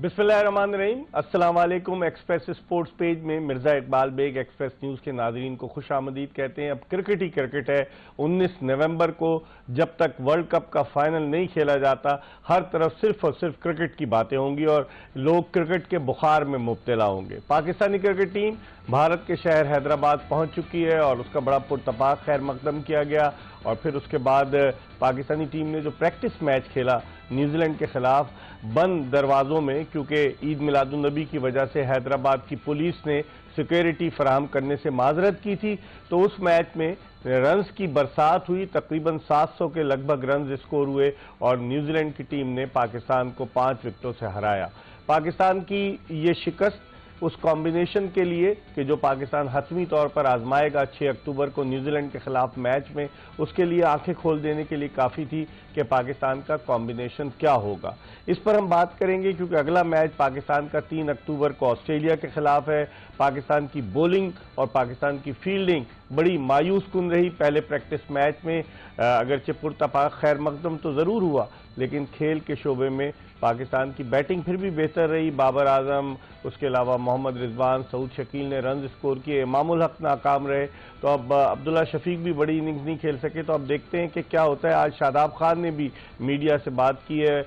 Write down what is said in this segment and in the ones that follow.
बिस्मिल्लाहिर्रहमानिर्रहीम। अस्सलाम वालेकुम। एक्सप्रेस स्पोर्ट्स पेज में मिर्जा इकबाल बेग एक्सप्रेस न्यूज के नाजरीन को खुश आमदीद कहते हैं। अब क्रिकेट ही क्रिकेट है। 19 नवंबर को जब तक वर्ल्ड कप का फाइनल नहीं खेला जाता, हर तरफ सिर्फ और सिर्फ क्रिकेट की बातें होंगी और लोग क्रिकेट के बुखार में मुब्तला होंगे। पाकिस्तानी क्रिकेट टीम भारत के शहर हैदराबाद पहुंच चुकी है और उसका बड़ा पुरतपाक खैर मकदम किया गया और फिर उसके बाद पाकिस्तानी टीम ने जो प्रैक्टिस मैच खेला न्यूजीलैंड के खिलाफ बंद दरवाजों में, क्योंकि ईद मिलादुन्नबी की वजह से हैदराबाद की पुलिस ने सिक्योरिटी फराहम करने से माजरत की थी, तो उस मैच में रन्स की बरसात हुई। तकरीबन 700 के लगभग रन्स स्कोर हुए और न्यूजीलैंड की टीम ने पाकिस्तान को 5 विकेटों से हराया। पाकिस्तान की ये शिकस्त उस कॉम्बिनेशन के लिए कि जो पाकिस्तान हतमी तौर पर आजमाएगा 6 अक्टूबर को न्यूजीलैंड के खिलाफ मैच में, उसके लिए आंखें खोल देने के लिए काफ़ी थी कि पाकिस्तान का कॉम्बिनेशन क्या होगा। इस पर हम बात करेंगे क्योंकि अगला मैच पाकिस्तान का 3 अक्टूबर को ऑस्ट्रेलिया के खिलाफ है। पाकिस्तान की बॉलिंग और पाकिस्तान की फील्डिंग बड़ी मायूस कुन रही। पहले प्रैक्टिस मैच में अगरचे पुरतपाक खैर मकदम तो ज़रूर हुआ, लेकिन खेल के शोबे में पाकिस्तान की बैटिंग फिर भी बेहतर रही। बाबर आजम, उसके अलावा मोहम्मद रिजवान, सऊद शकील ने रन स्कोर किए, इमामुल हक नाकाम रहे, तो अब अब्दुल्ला शफीक भी बड़ी इनिंग्स नहीं खेल सके। तो अब देखते हैं कि क्या होता है। आज शादाब खान ने भी मीडिया से बात की है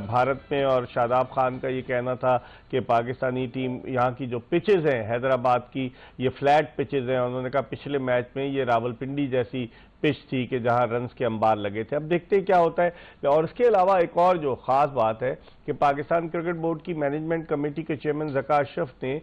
भारत में और शादाब खान का ये कहना था कि पाकिस्तानी टीम यहाँ की जो पिचेज़ हैं हैदराबाद की, ये फ्लैट पिचेज़ हैं। उन्होंने कहा पिछले मैच में ये रावलपिंडी जैसी पिच थी कि जहां रन्स के अंबार लगे थे। अब देखते हैं क्या होता है। और इसके अलावा एक और जो खास बात है कि पाकिस्तान क्रिकेट बोर्ड की मैनेजमेंट कमेटी के चेयरमैन ज़का अशरफ ने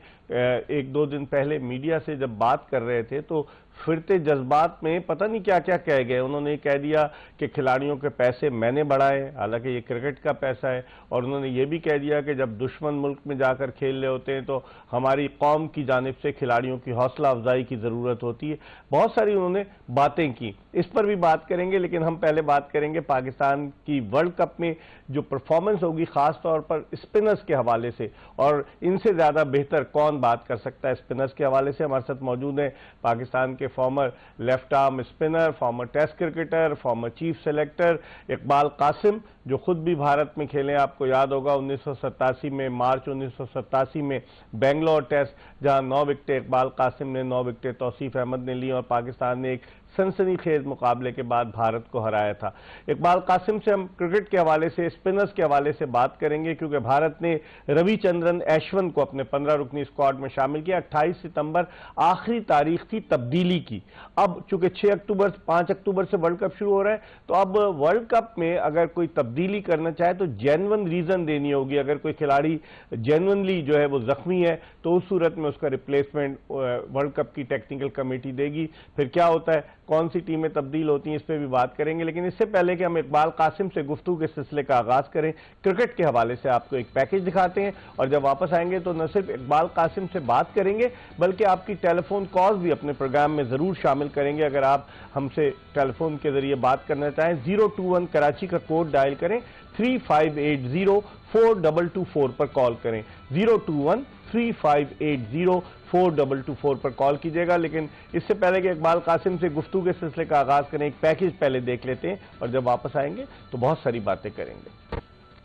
1-2 दिन पहले मीडिया से जब बात कर रहे थे तो फिरते जज्बात में पता नहीं क्या क्या कह गए। उन्होंने कह दिया कि खिलाड़ियों के पैसे मैंने बढ़ाए, हालांकि ये क्रिकेट का पैसा है, और उन्होंने ये भी कह दिया कि जब दुश्मन मुल्क में जाकर खेल रहे होते हैं तो हमारी कौम की जानिब से खिलाड़ियों की हौसला अफजाई की ज़रूरत होती है। बहुत सारी उन्होंने बातें की, इस पर भी बात करेंगे, लेकिन हम पहले बात करेंगे पाकिस्तान की वर्ल्ड कप में जो परफॉर्मेंस होगी खास तौर पर स्पिनर्स के हवाले से, और इनसे ज़्यादा बेहतर कौन बात कर सकता है स्पिनर्स के हवाले से। हमारे साथ मौजूद हैं पाकिस्तान के former left arm spinner, former test cricketer, former chief selector Iqbal Qasim, जो खुद भी भारत में खेले। आपको याद होगा 1987 में, मार्च 1987 में बेंगलोर टेस्ट, जहां 9 विकेटें इकबाल कासिम ने, 9 विकेटें तौसीफ अहमद ने ली और पाकिस्तान ने एक सनसनीखेज मुकाबले के बाद भारत को हराया था। इकबाल कासिम से हम क्रिकेट के हवाले से, स्पिनर्स के हवाले से बात करेंगे क्योंकि भारत ने रविचंद्रन अश्विन को अपने 15 रुकनी स्क्वाड में शामिल किया। 28 सितंबर आखिरी तारीख थी तब्दीली की। अब चूंकि 5 अक्टूबर से वर्ल्ड कप शुरू हो रहा है, तो अब वर्ल्ड कप में अगर कोई तब्दीली करना चाहे तो जेन्युइन रीजन देनी होगी। अगर कोई खिलाड़ी जेन्युइनली जो है वो जख्मी है तो उस सूरत में उसका रिप्लेसमेंट वर्ल्ड कप की टेक्निकल कमेटी देगी। फिर क्या होता है, कौन सी टीमें तब्दील होती हैं, इस पर भी बात करेंगे। लेकिन इससे पहले कि हम इकबाल कासिम से गुफ्तगू के सिलसिले का आगाज करें, क्रिकेट के हवाले से आपको एक पैकेज दिखाते हैं और जब वापस आएंगे तो न सिर्फ इकबाल कासिम से बात करेंगे बल्कि आपकी टेलीफोन कॉल्स भी अपने प्रोग्राम में जरूर शामिल करेंगे। अगर आप हमसे टेलीफोन के जरिए बात करना चाहें, 021 कराची का कोड डायल करें, 3580-4224 पर कॉल करें। 021-3580-4224 पर कॉल कीजिएगा। लेकिन इससे पहले कि इकबाल कासिम से गुफ्तगू के सिलसिले का आगाज करें, एक पैकेज पहले देख लेते हैं और जब वापस आएंगे तो बहुत सारी बातें करेंगे।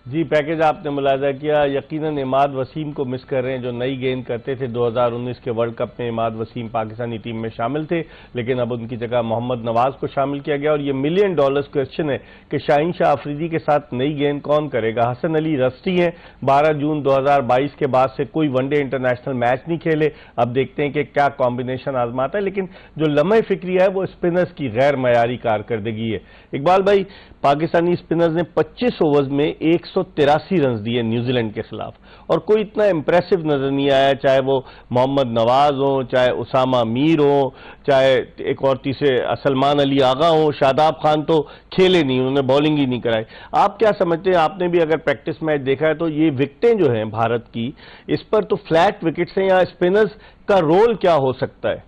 जी, पैकेज आपने मुलाजा किया। यकीनन इमाद वसीम को मिस कर रहे हैं जो नई गेंद करते थे। 2019 के वर्ल्ड कप में इमाद वसीम पाकिस्तानी टीम में शामिल थे, लेकिन अब उनकी जगह मोहम्मद नवाज को शामिल किया गया और ये $1 मिलियन क्वेश्चन है कि शाहीन शाह अफरीदी के साथ नई गेंद कौन करेगा। हसन अली रस्टी हैं, 12 जून 2022 के बाद से कोई वनडे इंटरनेशनल मैच नहीं खेले। अब देखते हैं कि क्या कॉम्बिनेशन आजमाता है, लेकिन जो लम्हे फिक्रिया है वो स्पिनर्स की गैर मयारी कारकर्दगी है। इकबाल भाई, पाकिस्तानी स्पिनर्स ने 25 ओवर्स में 183 रन दिए न्यूजीलैंड के खिलाफ और कोई इतना इंप्रेसिव नजर नहीं आया, चाहे वो मोहम्मद नवाज हो, चाहे उसामा मीर हो, चाहे एक और तीसरे सलमान अली आगा हो। शादाब खान तो खेले नहीं, उन्होंने बॉलिंग ही नहीं कराई। आप क्या समझते हैं, आपने भी अगर प्रैक्टिस मैच देखा है तो ये विकेटें जो हैं भारत की, इस पर तो फ्लैट विकेट्स हैं, या स्पिनर्स का रोल क्या हो सकता है?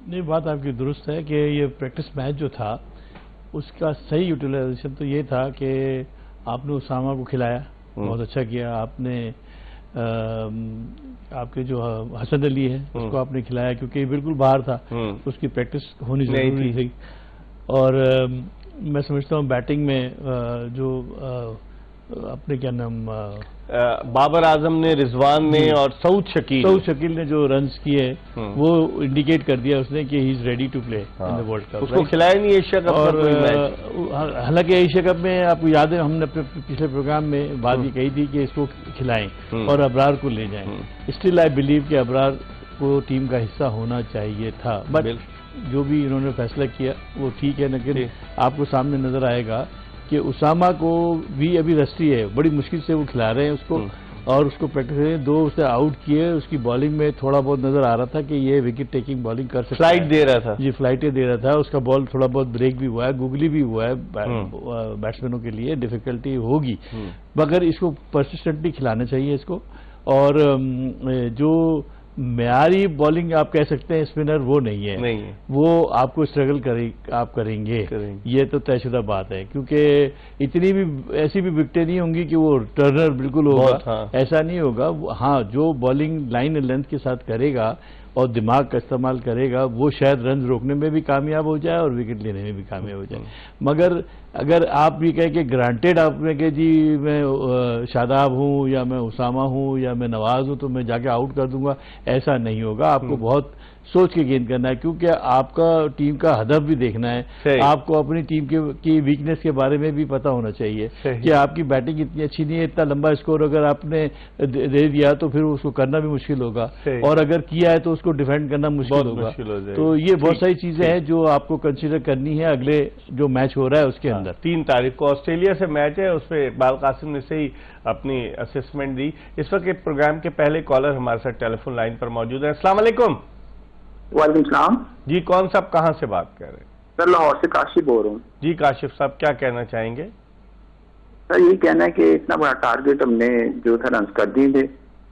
नहीं, बात आपकी दुरुस्त है कि ये प्रैक्टिस मैच जो था उसका सही यूटिलाइजेशन तो ये था कि आपने उसामा को खिलाया, बहुत अच्छा किया आपने। आपके जो हसन अली है उसको आपने खिलाया, क्योंकि बिल्कुल बाहर था, उसकी प्रैक्टिस होनी जरूरी थी। और मैं समझता हूँ बैटिंग में जो अपने क्या नाम बाबर आजम ने, रिजवान ने और सऊद शकील ने जो रन्स किए वो इंडिकेट कर दिया उसने कि he is ready to play in the world cup. उसको खिलाया नहीं एशिया कप और कोई मैच। हालांकि एशिया कप में आपको याद है हमने अपने पिछले प्रोग्राम में बात ये कही थी कि इसको खिलाएं और अबरार को ले जाएं। स्टिल आई बिलीव कि अबरार को टीम का हिस्सा होना चाहिए था, बट जो भी इन्होंने फैसला किया वो ठीक है। लेकिन आपको सामने नजर आएगा कि उसामा को भी अभी रस्टी है, बड़ी मुश्किल से वो खिला रहे हैं उसको, और उसको प्रैक्टिस करें। 2 उसे आउट किए, उसकी बॉलिंग में थोड़ा बहुत नजर आ रहा था कि ये विकेट टेकिंग बॉलिंग कर सकता है। फ्लाइट दे रहा था जी, फ्लाइटें दे रहा था। उसका बॉल थोड़ा बहुत ब्रेक भी हुआ है, गुगली भी हुआ है, बैट्समैनों के लिए डिफिकल्टी होगी, मगर इसको परसिस्टेंटली खिलाना चाहिए इसको। और जो म्यारी बॉलिंग आप कह सकते हैं स्पिनर वो नहीं है, वो आपको स्ट्रगल करेंगे, ये तो तयशुदा बात है, क्योंकि इतनी भी ऐसी भी विकेटें नहीं होंगी कि वो टर्नर बिल्कुल होगा, ऐसा नहीं होगा। हाँ, जो बॉलिंग लाइन एंड लेंथ के साथ करेगा और दिमाग का इस्तेमाल करेगा वो शायद रन रोकने में भी कामयाब हो जाए और विकेट लेने में भी कामयाब हो जाए। मगर अगर आप ये कहें कि ग्रांटेड आपने कि जी मैं शादाब हूं या मैं उसामा हूं या मैं नवाज हूं तो मैं जाके आउट कर दूंगा, ऐसा नहीं होगा। आपको बहुत सोच के गेंद करना है, क्योंकि आपका टीम का हदफ भी देखना है। आपको अपनी टीम की वीकनेस के बारे में भी पता होना चाहिए कि आपकी बैटिंग इतनी अच्छी नहीं है, इतना लंबा स्कोर अगर आपने दे दिया तो फिर उसको करना भी मुश्किल होगा, और अगर किया है तो उसको डिफेंड करना मुश्किल होगा। तो ये बहुत सारी चीजें हैं जो आपको कंसीडर करनी है अगले जो मैच हो रहा है उसके अंदर। 3 तारीख को ऑस्ट्रेलिया से मैच है, उस पर इकबाल कासिम ने से ही अपनी असेसमेंट दी। इस वक्त प्रोग्राम के पहले कॉलर हमारे साथ टेलीफोन लाइन पर मौजूद है। अस्सलाम वालेकुम। वालेकुम सलाम जी, कौन साहब कहाँ से बात कर रहे हैं? सर, लाहौर से काशिफ बोल रहा हूँ। जी काशिफ साहब, क्या कहना चाहेंगे? सर, ये कहना है कि इतना बड़ा टारगेट हमने जो था रन कर दिए थे,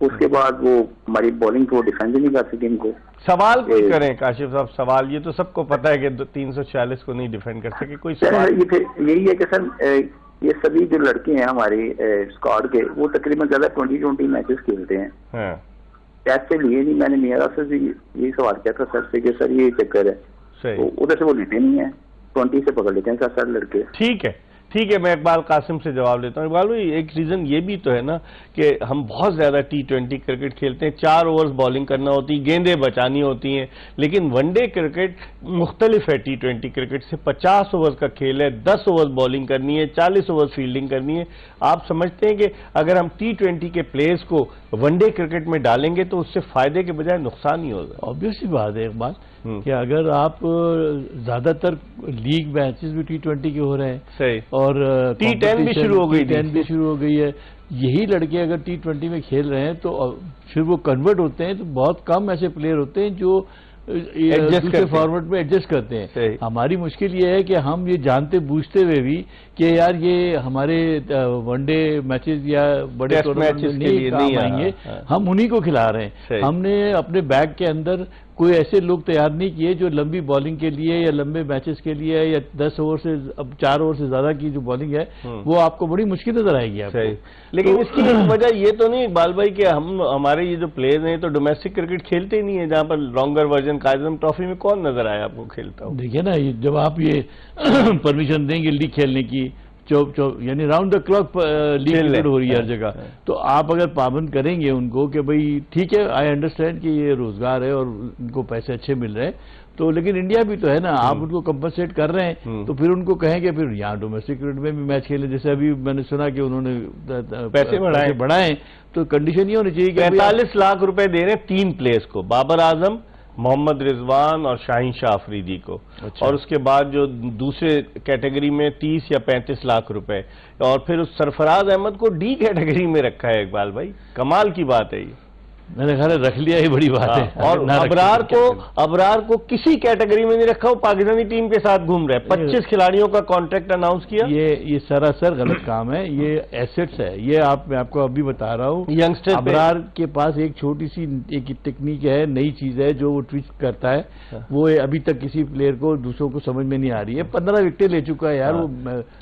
उसके बाद वो हमारी बॉलिंग को डिफेंड नहीं कर सकी। इनको सवाल कोई करें काशिफ साहब, सवाल ये तो सबको पता है कि 346 को नहीं डिफेंड कर सके, कोई सवाल यही है कि सर ये सभी जो लड़के हैं हमारे स्क्वाड के, वो तकरीबन ज्यादा 20-20 मैचेस खेलते हैं। ऐसे लिए नहीं, मैंने मियारा से भी यही सवाल किया था सर से कि सर ये चक्कर है, तो उधर से वो लेते नहीं है, 20 से पकड़ लेते हैं सर लड़के। ठीक है, मैं इकबाल कासिम से जवाब लेता हूँ। इकबाल भाई, एक रीजन ये भी तो है ना कि हम बहुत ज्यादा T20 क्रिकेट खेलते हैं, 4 ओवर्स बॉलिंग करना होती है, गेंदें बचानी होती हैं, लेकिन वनडे क्रिकेट मुख्तलिफ है T20 क्रिकेट से। 50 ओवर्स का खेल है, 10 ओवर्स बॉलिंग करनी है, 40 ओवर्स फील्डिंग करनी है। आप समझते हैं कि अगर हम T20 के प्लेयर्स को वनडे क्रिकेट में डालेंगे तो उससे फायदे के बजाय नुकसान ही होगा? ऑब्वियसली बात है एक बात कि अगर आप ज्यादातर लीग मैचेस भी T20 के हो रहे हैं, सही, और T10 भी शुरू हो गई, T10 भी शुरू हो गई है, यही लड़के अगर T20 में खेल रहे हैं तो फिर वो कन्वर्ट होते हैं, तो बहुत कम ऐसे प्लेयर होते हैं जो दूसरे फॉर्मेट में एडजस्ट करते हैं। हमारी मुश्किल ये है कि हम ये जानते बूझते हुए भी कि यार ये हमारे वनडे मैचेस या बड़े टूर्नामेंट नहीं काम आएंगे, हम उन्हीं को खिला रहे हैं। हमने अपने बैग के अंदर कोई ऐसे लोग तैयार नहीं किए जो लंबी बॉलिंग के लिए या लंबे मैचेस के लिए या 10 ओवर से अब 4 ओवर से ज्यादा की जो बॉलिंग है वो आपको बड़ी मुश्किल नजर आएगी आपको। लेकिन इसकी वजह ये तो नहीं इकबाल भाई कि हमारे ये जो प्लेयर हैं तो डोमेस्टिक क्रिकेट खेलते ही नहीं है, जहां पर लॉन्गर वर्जन कायदम ट्रॉफी में कौन नजर आया आपको खेलता हो? देखिए ना, जब आप ये परमिशन देंगे लीग खेलने की, यानी round the clock league cricket हो रही है हर जगह, तो आप अगर पाबंद करेंगे उनको कि भाई ठीक है, आई अंडरस्टैंड कि ये रोजगार है और इनको पैसे अच्छे मिल रहे हैं, तो लेकिन इंडिया भी तो है ना, आप उनको कंपनसेट कर रहे हैं, तो फिर उनको कहेंगे फिर यहाँ डोमेस्टिक क्रिकेट में भी मैच खेलें। जैसे अभी मैंने सुना कि उन्होंने पैसे बढ़ाए, तो कंडीशन ये होनी चाहिए कि 45 लाख रुपए दे रहे हैं 3 प्लेयर्स को, बाबर आजम, मोहम्मद रिजवान और शाहीन शाह अफरीदी को। अच्छा। और उसके बाद जो दूसरे कैटेगरी में 30 या 35 लाख रुपए, और फिर उस सरफराज अहमद को डी कैटेगरी में रखा है। इकबाल भाई, कमाल की बात है ये। मैंने ख्याल रख लिया, ही बड़ी बात है। और अबरार को किसी कैटेगरी में नहीं रखा, वो पाकिस्तानी टीम के साथ घूम रहे हैं। 25 खिलाड़ियों का कॉन्ट्रैक्ट अनाउंस किया। ये सरासर गलत काम है, ये एसेट्स है, ये मैं आपको अभी बता रहा हूँ। यंगस्टर अबरार के पास एक छोटी सी एक टेक्निक है, नई चीज है जो वो ट्विस्ट करता है, वो अभी तक किसी प्लेयर को दूसरों को समझ में नहीं आ रही है। 15 विकेटें ले चुका है यार वो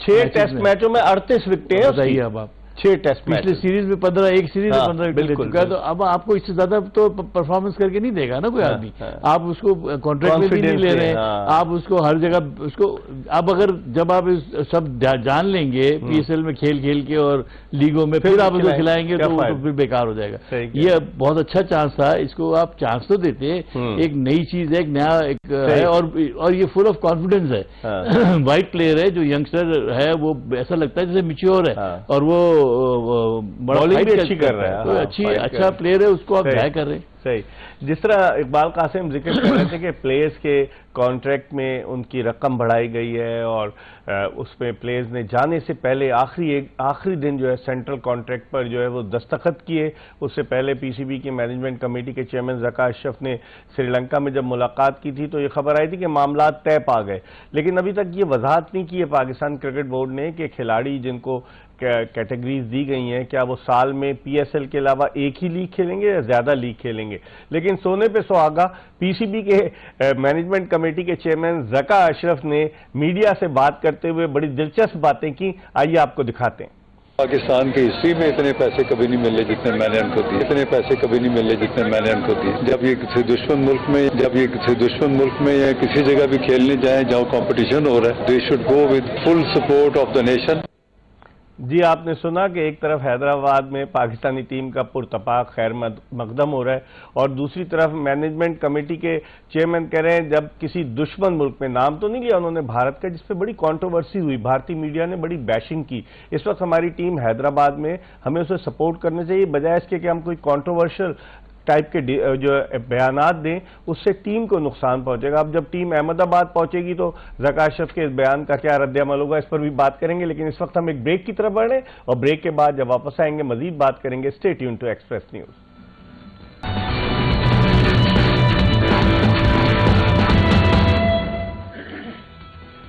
6 टेस्ट मैचों में 38 विकेटें। बताइए अब आप 6 टेस्ट मैच, पिछले सीरीज में 15, एक सीरीज में 15 विकेट ले चुका है, तो अब आपको इससे ज्यादा तो परफॉर्मेंस करके नहीं देगा ना कोई आदमी। आप उसको कॉन्ट्रैक्ट में भी नहीं ले रहे हैं, आप उसको हर जगह उसको, अब अगर जब आप सब जान लेंगे पीएसएल में खेल खेल के और लीगों में, फिर आप उसको खिलाएंगे तो वो फिर बेकार हो जाएगा। ये बहुत अच्छा चांस था, इसको आप चांस तो देते, एक नई चीज है, एक नया है, और ये फुल ऑफ कॉन्फिडेंस है। वाइट प्लेयर है, जो यंगस्टर है, वो ऐसा लगता है जैसे मैच्योर है, और वो बॉलिंग भी अच्छी कर रहा है, तो अच्छा प्लेयर है, उसको आप क्या कर रहे हैं। सही, जिस तरह इकबाल कासिम जिक्र कर रहे थे कि प्लेयर्स के कॉन्ट्रैक्ट में उनकी रकम बढ़ाई गई है, और उसमें प्लेयर्स ने जाने से पहले आखिरी दिन जो है सेंट्रल कॉन्ट्रैक्ट पर जो है वो दस्तखत किए। उससे पहले पीसीबी की मैनेजमेंट कमेटी के चेयरमैन ज़का अशरफ ने श्रीलंका में जब मुलाकात की थी तो ये खबर आई थी कि मामला तय पा गए, लेकिन अभी तक ये वजाहत नहीं की है पाकिस्तान क्रिकेट बोर्ड ने कि खिलाड़ी जिनको कैटेगरीज दी गई हैं, क्या वो साल में पीएसएल के अलावा एक ही लीग खेलेंगे या ज्यादा लीग खेलेंगे। लेकिन सोने पे सुहागा, पीसीबी के मैनेजमेंट कमेटी के चेयरमैन ज़का अशरफ ने मीडिया से बात करते हुए बड़ी दिलचस्प बातें की। आइए आपको दिखाते हैं। पाकिस्तान की हिस्ट्री में इतने पैसे कभी नहीं मिले जितने मैंने उनको दिए, इतने पैसे कभी नहीं मिले जितने मैंने उनको दिए। जब ये किसी दुश्मन मुल्क में या किसी जगह भी खेलने जाएं जहां कंपटीशन हो रहा है, they should go with full support of the nation. जी, आपने सुना कि एक तरफ हैदराबाद में पाकिस्तानी टीम का पुरतपाक खैर मकदम हो रहा है, और दूसरी तरफ मैनेजमेंट कमेटी के चेयरमैन कह रहे हैं जब किसी दुश्मन मुल्क में, नाम तो नहीं लिया उन्होंने भारत का, जिसपे बड़ी कंट्रोवर्सी हुई, भारतीय मीडिया ने बड़ी बैशिंग की। इस वक्त हमारी टीम हैदराबाद में, हमें उसे सपोर्ट करना चाहिए, बजाय इसके कि हम कोई कॉन्ट्रोवर्शियल टाइप के जो बयानात दें, उससे टीम को नुकसान पहुंचेगा। अब जब टीम अहमदाबाद पहुंचेगी तो ज़का अशरफ के इस बयान का क्या रद्द-ए-अमल होगा, इस पर भी बात करेंगे। लेकिन इस वक्त हम एक ब्रेक की तरफ बढ़ रहे हैं, और ब्रेक के बाद जब वापस आएंगे मजीद बात करेंगे। Stay tuned to Express News.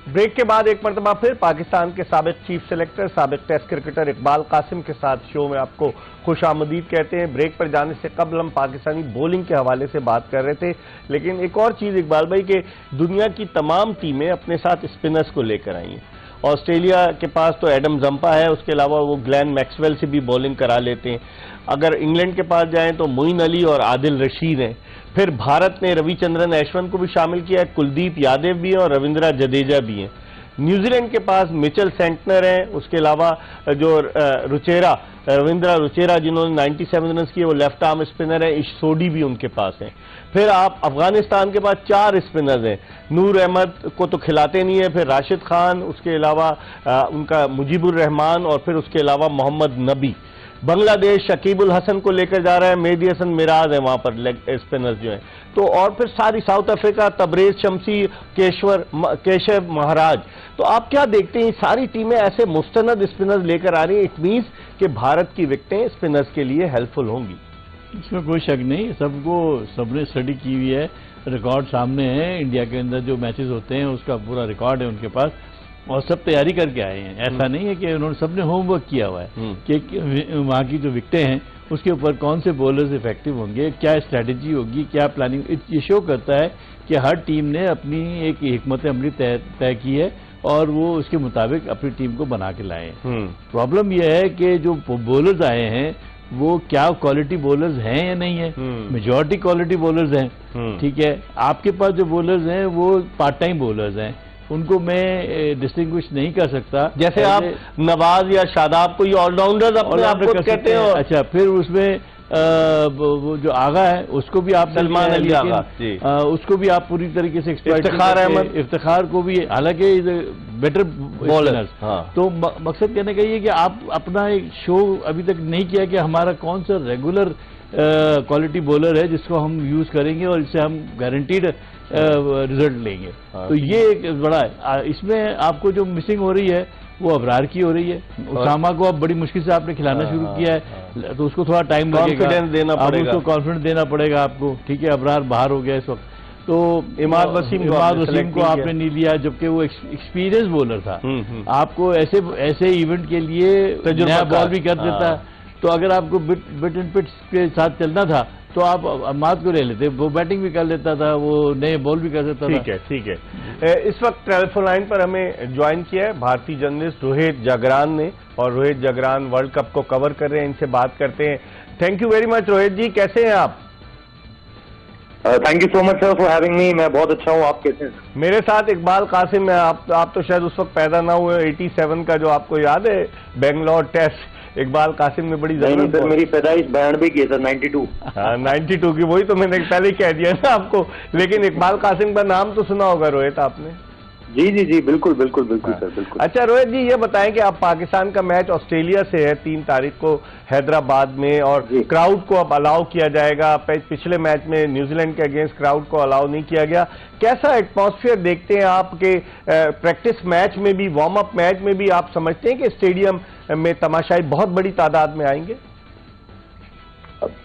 Break के बाद एक मरतबा फिर पाकिस्तान के साबिक चीफ सेलेक्टर, साबिक टेस्ट क्रिकेटर इकबाल कासिम के साथ शो में आपको खुशामदीद कहते हैं। ब्रेक पर जाने से कबल हम पाकिस्तानी बॉलिंग के हवाले से बात कर रहे थे, लेकिन एक और चीज इकबाल भाई के दुनिया की तमाम टीमें अपने साथ स्पिनर्स को लेकर आई हैं। ऑस्ट्रेलिया के पास तो एडम जंपा है, उसके अलावा वो ग्लेन मैक्सवेल से भी बॉलिंग करा लेते हैं। अगर इंग्लैंड के पास जाएं तो मोइन अली और आदिल रशीद हैं। फिर भारत ने रविचंद्रन अश्विन को भी शामिल किया है, कुलदीप यादव भी हैं और रविंद्रा जडेजा भी हैं। न्यूजीलैंड के पास मिचेल सेंटनर हैं, उसके अलावा जो रविंद्रा रुचेरा जिन्होंने 97 रन किए, वो लेफ्ट आर्म स्पिनर है, इश सोडी भी उनके पास हैं। फिर आप अफगानिस्तान के पास 4 स्पिनर्स हैं, नूर अहमद को तो खिलाते नहीं है, फिर राशिद खान, उसके अलावा उनका मुजीबुर रहमान, और फिर उसके अलावा मोहम्मद नबी। बांग्लादेश शकीबुल हसन को लेकर जा रहा है, मेहदी हसन मिराज है वहां पर स्पिनर्स जो हैं। तो और फिर सारी साउथ अफ्रीका, तबरेज शमसी, केशव महाराज। तो आप क्या देखते हैं, सारी टीमें ऐसे मुस्तनद स्पिनर्स लेकर आ रही हैं, इट मीन्स कि भारत की विकेटें स्पिनर्स के लिए हेल्पफुल होंगी। इसमें कोई शक नहीं, सबने स्टडी की हुई है, रिकॉर्ड सामने है। इंडिया के अंदर जो मैचेस होते हैं उसका पूरा रिकॉर्ड है उनके पास, और सब तैयारी करके आए हैं। ऐसा नहीं है कि उन्होंने सबने होमवर्क किया हुआ है कि वहाँ की जो विकेटें हैं उसके ऊपर कौन से बॉलर्स इफेक्टिव होंगे, क्या स्ट्रैटेजी होगी, क्या प्लानिंग। ये शो करता है कि हर टीम ने अपनी एक हिकमत अमली तय की है और वो उसके मुताबिक अपनी टीम को बना के लाए हैं। प्रॉब्लम यह है कि जो बॉलर्स आए हैं वो क्या क्वालिटी बॉलर्स हैं या नहीं है। मेजॉरिटी क्वालिटी बॉलर्स हैं, ठीक है। आपके पास जो बॉलर्स हैं वो पार्ट टाइम बॉलर्स हैं, उनको मैं डिस्टिंग्विश नहीं कर सकता। जैसे आप नवाज या शादाब को ये ऑलराउंडर्स अपने आप को कहते हैं। अच्छा, फिर उसमें वो जो आगा है उसको भी आप, सलमान अली आगा, उसको भी आप पूरी तरीके से इफ्तिखार को भी, हालांकि बेटर बॉलर्स। तो मकसद कहने का ये कि आप अपना एक शो अभी तक नहीं किया कि हमारा कौन सा रेगुलर क्वालिटी बॉलर है जिसको हम यूज करेंगे और इससे हम गारंटीड रिजल्ट लेंगे। तो ये एक बड़ा है। इसमें आपको जो मिसिंग हो रही है वो अबरार की हो रही है। उसामा को अब बड़ी मुश्किल से आपने खिलाना शुरू किया है, तो उसको थोड़ा टाइम लगेगा, कॉन्फिडेंस देना पड़ेगा, उसको कॉन्फिडेंस देना पड़ेगा आपको, ठीक है। अबरार बाहर हो गया इस वक्त, तो इमाद वसीम को आपने नहीं लिया, जबकि वो एक्सपीरियंस बॉलर था। आपको ऐसे इवेंट के लिए नया बॉल भी कर देता। तो अगर आपको बिट एंड पिट्स के साथ चलना था तो आप अम्माद को ले लेते, वो बैटिंग भी कर लेता था, वो नए बॉल भी कर सकता था। ठीक है, ठीक है। इस वक्त टेलीफोन लाइन पर हमें ज्वाइन किया है भारतीय जर्नलिस्ट रोहित जागरान ने, और रोहित जागरान वर्ल्ड कप को कवर कर रहे हैं, इनसे बात करते हैं। Thank you very much Rohit ji, कैसे हैं आप? Thank you so much sir for having me. मैं बहुत अच्छा हूँ, आप कैसे हैं? मेरे साथ इकबाल कासिम है। आप तो शायद उस वक्त पैदा ना हुए, 87 का जो आपको याद है बेंगलोर टेस्ट, इकबाल कासिम ने बड़ी जबरदस्त। सर मेरी पैदाइश 92 की है सर, 92। हाँ 92 की, वही तो मैंने पहले ही कह दिया ना आपको। लेकिन इकबाल कासिम का नाम तो सुना होगा रोहित आपने? जी जी जी, बिल्कुल बिल्कुल बिल्कुल सर, बिल्कुल। अच्छा रोहित जी, ये बताएं कि आप पाकिस्तान का मैच ऑस्ट्रेलिया से है 3 तारीख को हैदराबाद में, और क्राउड को अब अलाउ किया जाएगा। पिछले मैच में न्यूजीलैंड के अगेंस्ट क्राउड को अलाउ नहीं किया गया। कैसा एटमॉस्फेयर देखते हैं आपके प्रैक्टिस मैच में भी, वार्म अप मैच में भी? आप समझते हैं कि स्टेडियम में तमाशाई बहुत बड़ी तादाद में आएंगे?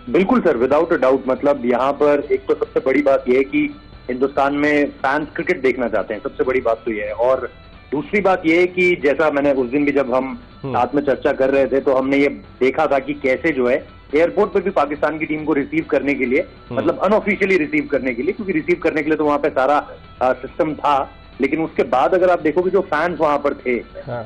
बिल्कुल सर, विदाउट अ डाउट। मतलब यहाँ पर एक तो सबसे बड़ी बात यह है कि हिंदुस्तान में फैंस क्रिकेट देखना चाहते हैं, सबसे बड़ी बात तो यह है। और दूसरी बात यह है कि जैसा मैंने उस दिन भी जब हम साथ में चर्चा कर रहे थे, तो हमने ये देखा था कि कैसे जो है एयरपोर्ट पर भी पाकिस्तान की टीम को रिसीव करने के लिए, मतलब अनऑफिशियली रिसीव करने के लिए, क्योंकि रिसीव करने के लिए तो वहां पे सारा सिस्टम था, लेकिन उसके बाद अगर आप देखोगे जो फैंस वहां पर थे,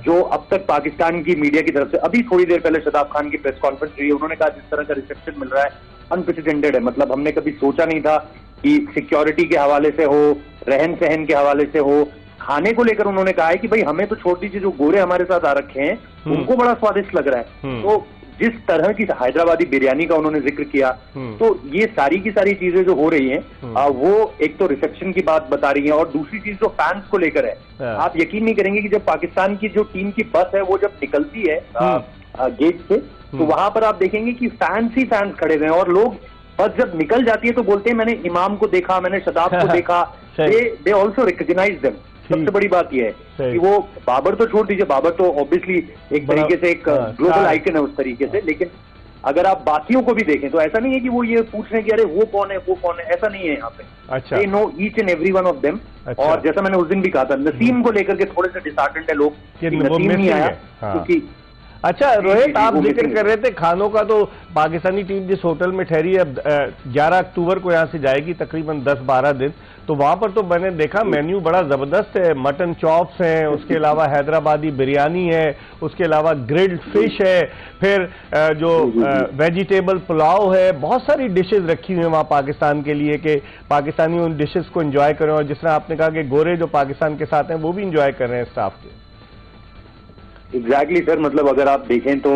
जो अब तक पाकिस्तान की मीडिया की तरफ से, अभी थोड़ी देर पहले शताब खान की प्रेस कॉन्फ्रेंस हुई, उन्होंने कहा जिस तरह का रिसेप्शन मिल रहा है अनप्रेसिडेंटेड है। मतलब हमने कभी सोचा नहीं था कि सिक्योरिटी के हवाले से हो, रहन सहन के हवाले से हो, खाने को लेकर उन्होंने कहा है कि भाई हमें तो छोड़ दीजिए, जो गोरे हमारे साथ आ रखे हैं उनको बड़ा स्वादिष्ट लग रहा है। तो जिस तरह की हैदराबादी बिरयानी का उन्होंने जिक्र किया, तो ये सारी की सारी चीजें जो हो रही हैं वो एक तो रिसेप्शन की बात बता रही है, और दूसरी चीज जो फैंस को लेकर है, आप यकीन नहीं करेंगे कि जब पाकिस्तान की जो टीम की बस है वो जब निकलती है गेट से, तो वहां पर आप देखेंगे कि फैंस ही फैंस खड़े हुए हैं, और लोग बस जब निकल जाती है तो बोलते हैं मैंने इमाम को देखा, मैंने शताब को देखा। They also recognize them. सबसे बड़ी बात यह है कि वो बाबर तो छोड़ दीजिए, बाबर तो ऑब्वियसली एक तरीके से एक ग्लोबल आइकन है उस तरीके से, लेकिन अगर आप बाकियों को भी देखें तो ऐसा नहीं है कि वो ये पूछ रहे हैं कि अरे वो कौन है, वो कौन है, ऐसा नहीं है यहाँ पे। अच्छा। They know each and every one of them. और जैसा मैंने उस दिन भी कहा था, नसीम को लेकर के थोड़े से डिसहार्टेंड है लोग, नसीम नहीं आया क्योंकि। अच्छा रोहित, आप जिक्र कर रहे थे खानों का, तो पाकिस्तानी टीम जिस होटल में ठहरी है 11 अक्टूबर को यहाँ से जाएगी, तकरीबन 10-12 दिन, तो वहां पर तो मैंने देखा मेन्यू बड़ा जबरदस्त है। मटन चॉप्स हैं, उसके अलावा हैदराबादी बिरयानी है, उसके अलावा ग्रिल्ड फिश है, फिर जो वेजिटेबल पुलाव है, बहुत सारी डिशेज रखी हुई हैं वहाँ पाकिस्तान के लिए कि पाकिस्तानी उन डिशेज को एंजॉय करें। और जिस तरह आपने कहा कि गोरे जो पाकिस्तान के साथ हैं वो भी एंजॉय कर रहे हैं स्टाफ के। एग्जैक्टली सर, मतलब अगर आप देखें तो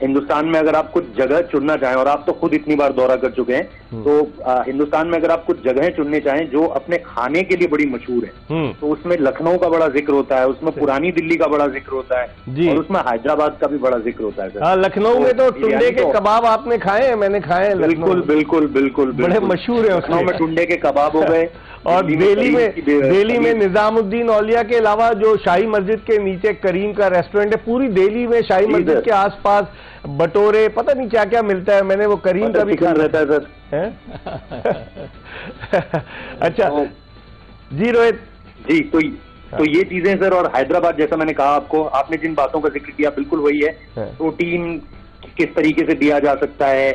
हिंदुस्तान में अगर आप कुछ जगह चुनना चाहें, और आप तो खुद इतनी बार दौरा कर चुके हैं, तो हिंदुस्तान में अगर आप कुछ जगहें चुनने चाहें जो अपने खाने के लिए बड़ी मशहूर है, तो उसमें लखनऊ का बड़ा जिक्र होता है, उसमें पुरानी दिल्ली का बड़ा जिक्र होता है, और उसमें हैदराबाद का भी बड़ा जिक्र होता है। हाँ, लखनऊ में तो टुंडे के कबाब आपने खाए हैं? मैंने खाए हैं। बिल्कुल बिल्कुल बिल्कुल, बड़े मशहूर है लखनऊ में टुंडे के कबाब हो गए। और दिल्ली में निजामुद्दीन औलिया के अलावा जो शाही मस्जिद के नीचे करीम का रेस्टोरेंट है, पूरी दिल्ली में शाही मस्जिद के आसपास बटोरे पता नहीं क्या क्या मिलता है। मैंने वो करीम का भी खा रहता है सर। अच्छा जी रोहित जी, तो ये चीजें सर, और हैदराबाद जैसा मैंने कहा आपको, आपने जिन बातों का जिक्र किया बिल्कुल वही है। प्रोटीन किस तरीके से दिया जा सकता है,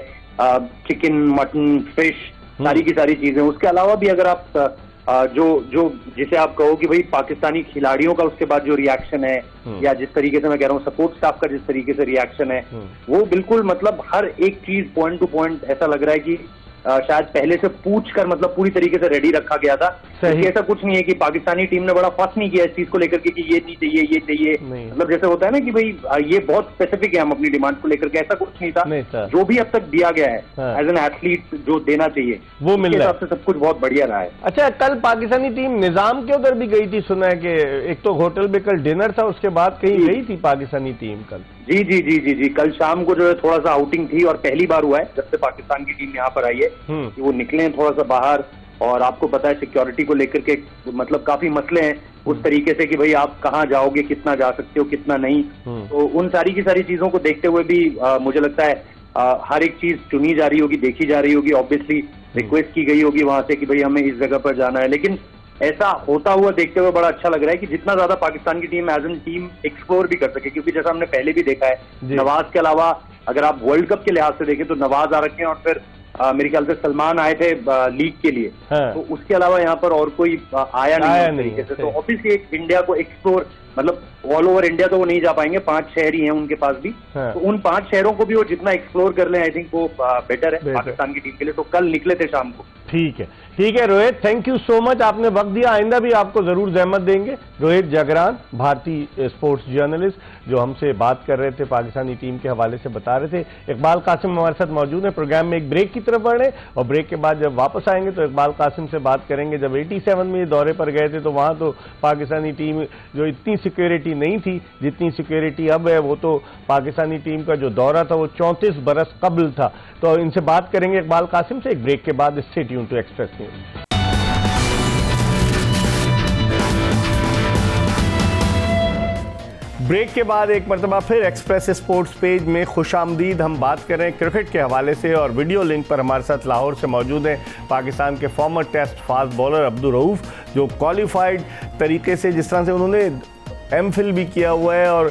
चिकन, मटन, फिश, सारी की सारी चीजें। उसके अलावा भी अगर आप जो जिसे आप कहो कि भाई पाकिस्तानी खिलाड़ियों का उसके बाद जो रिएक्शन है, या जिस तरीके से मैं कह रहा हूँ सपोर्ट स्टाफ का जिस तरीके से रिएक्शन है, वो बिल्कुल मतलब हर एक चीज पॉइंट टू पॉइंट ऐसा लग रहा है कि शायद पहले से पूछ कर मतलब पूरी तरीके से रेडी रखा गया था। ऐसा कुछ नहीं है कि पाकिस्तानी टीम ने बड़ा फर्स्ट नहीं किया इस चीज को लेकर के कि ये नहीं चाहिए, ये चाहिए। मतलब जैसे होता है ना कि भाई ये बहुत स्पेसिफिक है हम अपनी डिमांड को लेकर के, ऐसा कुछ नहीं था। जो भी अब तक दिया गया है एज एन एथलीट जो देना चाहिए वो मिल रहा है, सबसे सब कुछ बहुत बढ़िया रहा है। अच्छा, कल पाकिस्तानी टीम निजाम के उधर भी गई थी, सुना है कि एक तो होटल में कल डिनर था, उसके बाद कहीं गई थी पाकिस्तानी टीम कल? जी जी जी जी जी, कल शाम को जो है थोड़ा सा आउटिंग थी, और पहली बार हुआ है जब से पाकिस्तान की टीम यहाँ पर आई है कि वो निकले थोड़ा सा बाहर। और आपको पता है सिक्योरिटी को लेकर के मतलब काफी मसले हैं उस तरीके से कि भाई आप कहाँ जाओगे, कितना जा सकते हो, कितना नहीं। तो उन सारी की सारी चीजों को देखते हुए भी मुझे लगता है हर एक चीज चुनी जा रही होगी, देखी जा रही होगी। ऑब्वियसली रिक्वेस्ट की गई होगी वहां से कि भाई हमें इस जगह पर जाना है, लेकिन ऐसा होता हुआ देखते हुए बड़ा अच्छा लग रहा है कि जितना ज्यादा पाकिस्तान की team as an team explore भी कर सके, क्योंकि जैसा हमने पहले भी देखा है, नवाज के अलावा अगर आप वर्ल्ड कप के लिहाज से देखें तो नवाज आ रखे हैं, और फिर मेरे ख्याल से सलमान आए थे लीग के लिए, तो उसके अलावा यहाँ पर और कोई आया नहीं तरीके से। तो ऑब्वियसली एक इंडिया को एक्सप्लोर, मतलब ऑल ओवर इंडिया तो वो नहीं जा पाएंगे, 5 शहर ही हैं उनके पास भी, तो उन 5 शहरों को भी वो जितना एक्सप्लोर कर लें आई थिंक वो बेटर है पाकिस्तान की टीम के लिए। तो कल निकले थे शाम को। ठीक है Rohit, thank you so much, आपने वक्त दिया, आइंदा भी आपको जरूर जहमत देंगे। रोहित जागरान, भारतीय स्पोर्ट्स जर्नलिस्ट, जो हमसे बात कर रहे थे, पाकिस्तानी टीम के हवाले से बता रहे थे। इकबाल कासिम हमारे साथ मौजूद है। प्रोग्राम में एक ब्रेक की तरफ बढ़े और ब्रेक के बाद जब वापस आएंगे तो इकबाल कासिम से बात करेंगे। जब 87 में ये दौरे पर गए थे तो वहां तो पाकिस्तानी टीम जो इतनी सिक्योरिटी नहीं थी जितनी सिक्योरिटी अब है, वो तो पाकिस्तानी टीम का जो दौरा था वो 34 बरस कबल था। तो इनसे बात करेंगे इकबाल कासिम से एक ब्रेक के बाद। Stay tuned to Express News. Break के बाद एक मरतबा फिर एक्सप्रेस स्पोर्ट्स पेज में खुशामदीद। हम बात कर रहे हैं क्रिकेट के हवाले से और वीडियो लिंक पर हमारे साथ लाहौर से मौजूद हैं पाकिस्तान के former test fast bowler Abdul Rauf, जो क्वालिफाइड तरीके से, जिस तरह से उन्होंने एमफिल भी किया हुआ है और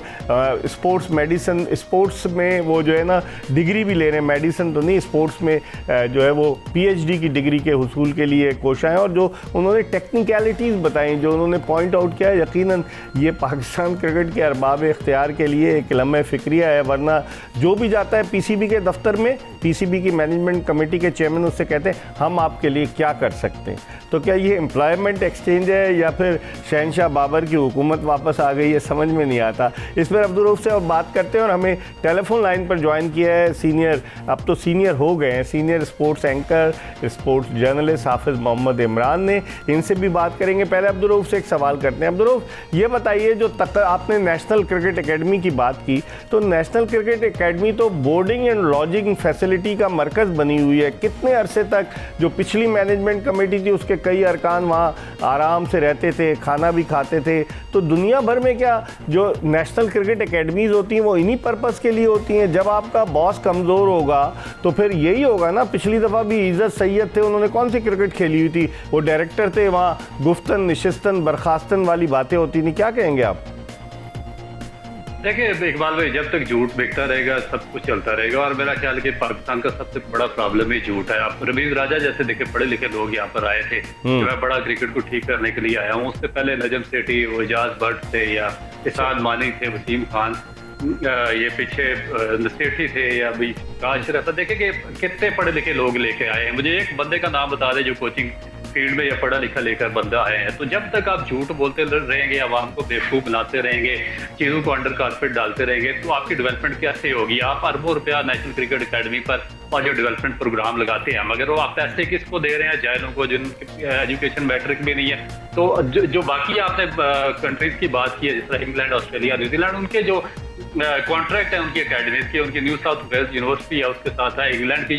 स्पोर्ट्स मेडिसिन, स्पोर्ट्स में वो जो है ना डिग्री भी ले रहे हैं, मेडिसिन तो नहीं, स्पोर्ट्स में जो है वो पीएचडी की डिग्री के हुसूल के लिए कोशिश है। और जो उन्होंने टेक्निकलिटीज़ बताई, जो उन्होंने पॉइंट आउट किया, यकीनन ये पाकिस्तान क्रिकेट के अरबाब इख्तियार के लिए एक लम्हे फ़िक्रिया है। वरना जो भी जाता है पीसीबी के दफ्तर में, पीसीबी की मैनेजमेंट कमेटी के चेयरमैन उससे कहते हैं हम आपके लिए क्या कर सकते हैं। तो क्या ये एम्प्लॉयमेंट एक्सचेंज है या फिर शहनशाह बाबर की हुकूमत वापस आ गई है, समझ में नहीं आता। इस पर अब्दुल रऊफ से और बात करते हैं और हमें टेलीफोन लाइन पर ज्वाइन किया है सीनियर, अब तो सीनियर हो गए हैं, senior sports anchor, sports journalist Hafiz Mohammad Imran ने। इनसे भी बात करेंगे। पहले अब्दुल रऊफ से एक सवाल करते हैं। अब्दुल रऊफ, ये बताइए, जो आपने नेशनल क्रिकेट एकेडमी की बात की, तो नेशनल क्रिकेट एकेडमी तो बोर्डिंग एंड लॉजिंग फैसिलिटी का मरकज़ बनी हुई है। कितने अरसे तक जो पिछली मैनेजमेंट कमेटी थी उसके कई अरकान वहाँ आराम से रहते थे, खाना भी खाते थे। तो दुनिया भर में क्या जो नेशनल क्रिकेट एकेडमीज होती हैं वो इन्हीं पर्पस के लिए होती हैं? जब आपका बॉस कमज़ोर होगा तो फिर यही होगा ना। पिछली दफ़ा भी इज़्ज़त सैयद थे, उन्होंने कौन सी क्रिकेट खेली हुई थी? वो डायरेक्टर थे, वहाँ गुफ्तन निशिस्तन बर्खास्तन वाली बातें होती नहीं। क्या कहेंगे आप? देखिए इकबाल भाई, जब तक झूठ बिकता रहेगा सब कुछ चलता रहेगा। और मेरा ख्याल है कि पाकिस्तान का सबसे बड़ा प्रॉब्लम ही झूठ है। आप रमीज राजा जैसे देखे पढ़े लिखे लोग यहाँ पर आए थे कि मैं बड़ा क्रिकेट को ठीक करने के लिए आया हूँ। उससे पहले नजम सेठी, एजाज भट्ट थे या इसाद मानी थे, वसीम खान, ये पीछे सेठी थे या भी काश रहता। देखे कि कितने पढ़े लिखे लोग लेके आए हैं। मुझे एक बंदे का नाम बता दे जो कोचिंग फील्ड में या पढ़ा लिखा लेकर बंदा आए हैं। तो जब तक आप झूठ बोलते रहेंगे, आवाम को बेवकूफ़ बनाते रहेंगे, चीज़ों को अंडर कारपेट डालते रहेंगे, तो आपकी डेवलपमेंट कैसे होगी? आप अरबों रुपया नेशनल क्रिकेट एकेडमी पर और जो डेवलपमेंट प्रोग्राम लगाते हैं, मगर वो आप पैसे किसको दे रहे हैं? जाहिलों को, जिनकी एजुकेशन मैट्रिक भी नहीं है। तो जो बाकी आपने कंट्रीज की बात की है, जैसे इंग्लैंड, ऑस्ट्रेलिया, न्यूजीलैंड, उनके जो कॉन्ट्रैक्ट है उनकी अकेडमीज की, उनकी न्यू साउथ वेल्स यूनिवर्सिटी है उसके साथ है, इंग्लैंड की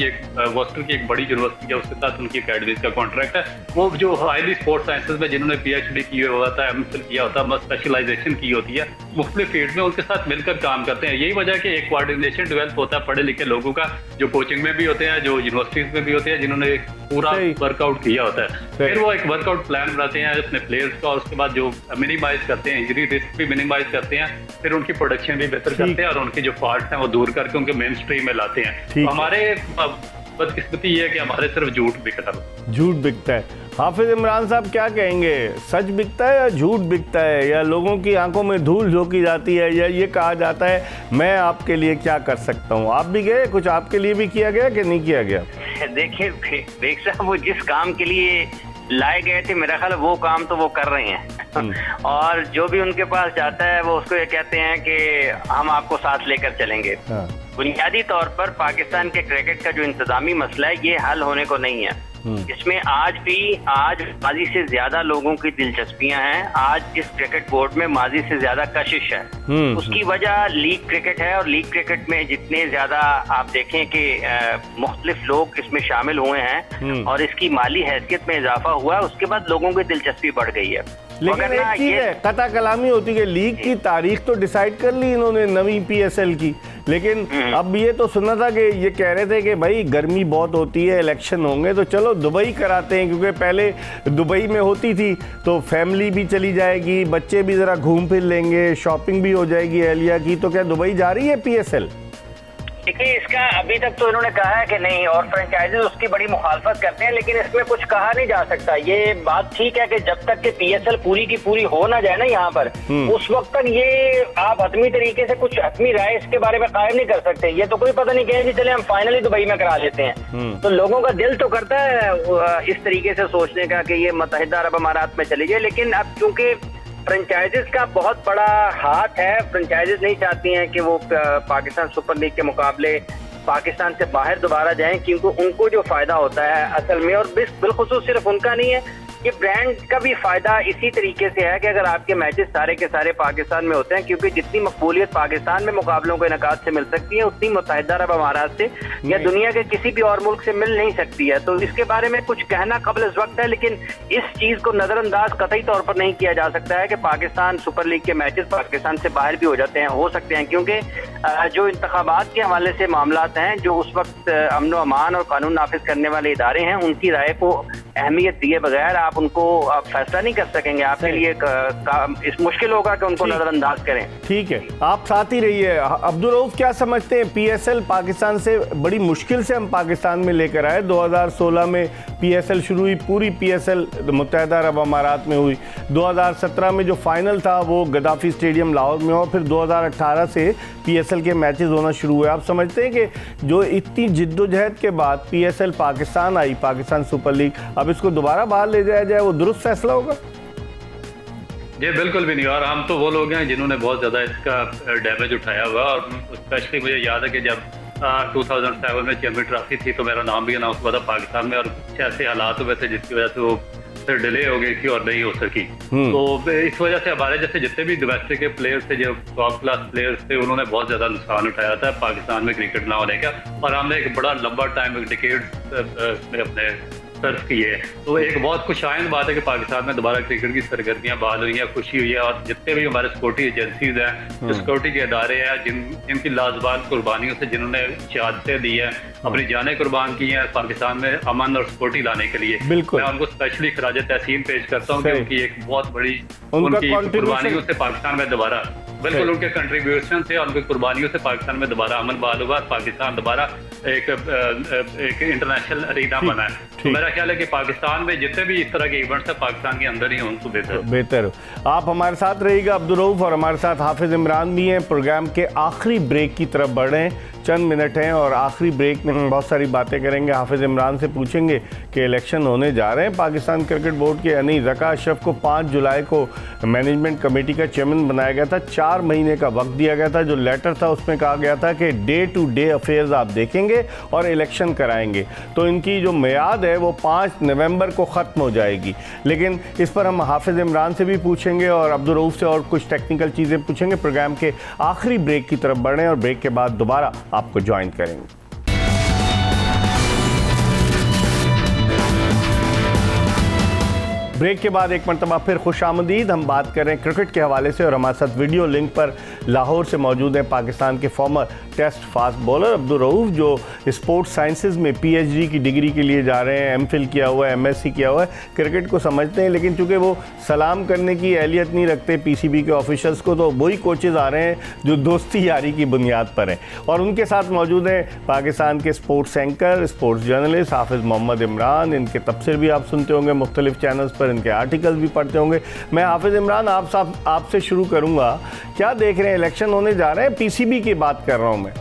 वॉस्टर की एक बड़ी यूनिवर्सिटी है उसके साथ उनकी अकेडमीज का कॉन्ट्रैक्ट है। वो जो हाईली स्पोर्ट्स साइंसेज में जिन्होंने पीएचडी की हुआ था, एमफिल किया होता है, स्पेशलाइजेशन की होती है मुख्तलिफ फील्ड में, उनके साथ मिलकर काम करते हैं। यही वजह कि एक कोऑर्डिनेशन डेवलप होता है पढ़े लिखे लोगों का, जो कोचिंग में भी होते हैं, जो यूनिवर्सिटीज में भी होते हैं, जिन्होंने पूरा वर्कआउट किया होता है। फिर वो एक वर्कआउट प्लान बनाते हैं अपने प्लेयर्स का और उसके बाद जो मिनिमाइज करते हैं, इंजरी रिस्क भी मिनिमाइज करते हैं, फिर उनकी प्रोडक्शन भी बेहतर करते हैं और उनके जो फॉल्ट हैं वो दूर करके उनके मेन स्ट्रीम में लाते हैं। तो हमारे बदकिस्मती ये है कि हमारे सिर्फ झूठ बिकता है। झूठ बिकता है। हाफिज इमरान साहब क्या कहेंगे, सच बिकता है या झूठ बिकता है, या लोगों की आंखों में धूल झोंकी जाती है, या ये कहा जाता है मैं आपके लिए क्या कर सकता हूँ? आप भी गए, कुछ आपके लिए भी किया गया कि नहीं किया गया? देखिए बेग साहब, वो जिस काम के लिए लाए गए थे मेरा ख्याल वो काम तो वो कर रहे हैं और जो भी उनके पास जाता है वो उसको ये कहते हैं कि हम आपको साथ लेकर चलेंगे। बुनियादी तौर पर पाकिस्तान के क्रिकेट का जो इंतजामी मसला है ये हल होने को नहीं है। इसमें आज माजी से ज्यादा लोगों की दिलचस्पियां हैं। आज इस क्रिकेट बोर्ड में माजी से ज्यादा कशिश है। उसकी वजह लीग क्रिकेट है और लीग क्रिकेट में जितने ज्यादा आप देखें कि मुख्तलिफ लोग इसमें शामिल हुए हैं और इसकी माली हैसियत में इजाफा हुआ है, उसके बाद लोगों की दिलचस्पी बढ़ गई है। लेकिन एक चीज है, कता कलामी होती है, लीग की तारीख तो डिसाइड कर ली इन्होंने नवी पीएसएल की, लेकिन अब ये तो सुना था कि ये कह रहे थे कि भाई गर्मी बहुत होती है, इलेक्शन होंगे तो चलो दुबई कराते हैं, क्योंकि पहले दुबई में होती थी तो फैमिली भी चली जाएगी, बच्चे भी जरा घूम फिर लेंगे, शॉपिंग भी हो जाएगी एहलिया की। तो क्या दुबई जा रही है पीएसएल? देखिए, इसका अभी तक तो इन्होंने कहा है कि नहीं, और फ्रेंचाइजीज उसकी बड़ी मुखालफत करते हैं, लेकिन इसमें कुछ कहा नहीं जा सकता। ये बात ठीक है कि जब तक कि पीएसएल पूरी की पूरी हो ना जाए ना यहाँ पर, उस वक्त तक ये आप हतमी तरीके से कुछ हतमी राय इसके बारे में कायम नहीं कर सकते। ये तो कोई पता नहीं कहे चले हम फाइनली दुबई में करा लेते हैं, तो लोगों का दिल तो करता है इस तरीके से सोचने का कि ये मुत्तहिदा अरब अमारात में चली जाए, लेकिन अब चूंकि फ्रेंचाइजीज का बहुत बड़ा हाथ है, फ्रेंचाइजीज नहीं चाहती हैं कि वो पाकिस्तान सुपर लीग के मुकाबले पाकिस्तान से बाहर दोबारा जाएं, क्योंकि उनको जो फायदा होता है असल में, और बिलखुसूस सिर्फ उनका नहीं है, ये ब्रांड का भी फायदा इसी तरीके से है कि अगर आपके मैचेस सारे के सारे पाकिस्तान में होते हैं, क्योंकि जितनी मकबूलियत पाकिस्तान में मुकाबलों के इनेकाद से मिल सकती है उतनी मुत्तहिदा अरब अमारात से या दुनिया के किसी भी और मुल्क से मिल नहीं सकती है। तो इसके बारे में कुछ कहना कबल इस वक्त है, लेकिन इस चीज को नजरअंदाज कतई तौर पर नहीं किया जा सकता है कि पाकिस्तान सुपर लीग के मैचेस पाकिस्तान से बाहर भी हो सकते हैं, क्योंकि जो इंतखाबात के हवाले से मामलात हैं, जो उस वक्त अमन व अमान और कानून नाफिज करने वाले इदारे हैं, उनकी राय को अहमियत दिए बगैर आप उनको फैसला नहीं कर सकेंगे। आपके लिए इस मुश्किल होगा कि उनको नजरअंदाज करें। ठीक है, आप साथ ही रहिए। अब्दुल रऊफ, क्या समझते हैं, पीएसएल पाकिस्तान से बड़ी मुश्किल से हम पाकिस्तान में लेकर आए। 2016 में पीएसएल शुरू हुई, पूरी पीएसएल मुत्तहिदा अरब अमारात में हुई। 2017 में जो फाइनल था वो गद्दाफी स्टेडियम लाहौर में हुआ, फिर 2018 से पीएसएल के मैचेस होना शुरू हुए। आप समझते हैं कि जो इतनी जिद्दोजहद के बाद पीएसएल पाकिस्तान आई, पाकिस्तान सुपर लीग, अब इसको दोबारा बाहर ले जाया जाए, वो दुरुस्त फैसला होगा? जी बिल्कुल भी नहीं, और हम तो वो लोग हैं जिन्होंने बहुत ज़्यादा इसका डैमेज उठाया हुआ, और स्पेशली मुझे याद है कि जब 2007 में चैंपियन ट्रॉफी थी तो मेरा नाम भी अनाउंस हुआ था पाकिस्तान में, और कुछ ऐसे हालात हुए थे जिसकी वजह से वो फिर डिले हो गई थी और नहीं हो सकी। तो इस वजह से हमारे जैसे जितने भी डोमेस्टिक के प्लेयर्स थे, जो टॉप क्लास प्लेयर्स थे, उन्होंने बहुत ज़्यादा नुकसान उठाया था पाकिस्तान में क्रिकेट ना होने का, और हमने एक बड़ा लंबा टाइम, डिकेड्स में अपने सर्व की है। तो एक बहुत खुशाइंद बात है कि पाकिस्तान में दोबारा क्रिकेट की सरगर्मियां बहाल हुई हैं, खुशी हुई है, और जितने भी हमारे सिक्योरिटी एजेंसीज हैं, जो सिक्योरिटी के इदारे हैं, जिनकी लाजवाब कुर्बानियों से जिन्होंने शहादतें दी हैं, अपनी जानें कुर्बान की हैं पाकिस्तान में अमन और सिक्योरिटी लाने के लिए, मैं उनको स्पेशली खराज तहसीन पेश करता हूँ, क्योंकि एक बहुत बड़ी उनकी कुर्बानियों से पाकिस्तान में दोबारा, बिल्कुल उनके कंट्रीब्यूशन से और उनकी कुर्बानियों से पाकिस्तान में दोबारा अमन बहाल हुआ, पाकिस्तान दोबारा एक इंटरनेशनल अरीना बना है। तो मेरा ख्याल है कि पाकिस्तान में जितने भी इस तरह के इवेंट्स हैं पाकिस्तान के अंदर ही हों तो बेहतर। आप हमारे साथ रहिएगा अब्दुल रऊफ, और हमारे साथ हाफिज इमरान भी हैं। प्रोग्राम के आखिरी ब्रेक की तरफ बढ़ रहे हैं, चंद मिनट हैं, और आखिरी ब्रेक में हम बहुत सारी बातें करेंगे। हाफिज इमरान से पूछेंगे कि इलेक्शन होने जा रहे हैं पाकिस्तान क्रिकेट बोर्ड के या नहीं। ज़का अशरफ को 5 जुलाई को मैनेजमेंट कमेटी का चेयरमैन बनाया गया था, 4 महीने का वक्त दिया गया था। जो लेटर था उसमें कहा गया था कि डे टू डे अफेयर्स आप देखेंगे और इलेक्शन कराएंगे। तो इनकी जो मियाद है वो 5 नवंबर को ख़त्म हो जाएगी। लेकिन इस पर हम हाफिज इमरान से भी पूछेंगे और अब्दुल रऊफ से और कुछ टेक्निकल चीज़ें पूछेंगे। प्रोग्राम के आखिरी ब्रेक की तरफ बढ़ रहे हैं, और ब्रेक के बाद दोबारा आपको ज्वाइन करेंगे। ब्रेक के बाद एक मरतबा फिर खुशामदीद। हम बात कर रहे हैं क्रिकेट के हवाले से, और हमारे साथ वीडियो लिंक पर लाहौर से मौजूद हैं पाकिस्तान के former test fast bowler Abdul Rauf, जो स्पोर्ट्स साइंसेज में पीएचडी की डिग्री के लिए जा रहे हैं, एमफिल किया हुआ है, एमएससी किया हुआ है, क्रिकेट को समझते हैं, लेकिन चूँकि वो सलाम करने की अहलियत नहीं रखते पीसीबी के ऑफिशल्स को, तो वही कोचेज़ आ रहे हैं जो दोस्ती यारी की बुनियाद पर हैं। और उनके साथ मौजूद हैं पाकिस्तान के sports anchor, sports journalist Hafiz Mohammad Imran. इनके तबसरे भी आप सुनते होंगे मुख्तलिफ चैनल्स पर, इनके आर्टिकल्स भी पढ़ते होंगे। मैं हाफिज इमरान आपसे शुरू करूंगा, क्या देख रहे हैं, इलेक्शन होने जा रहे हैं, पीसीबी की बात कर रहा हूं मैं।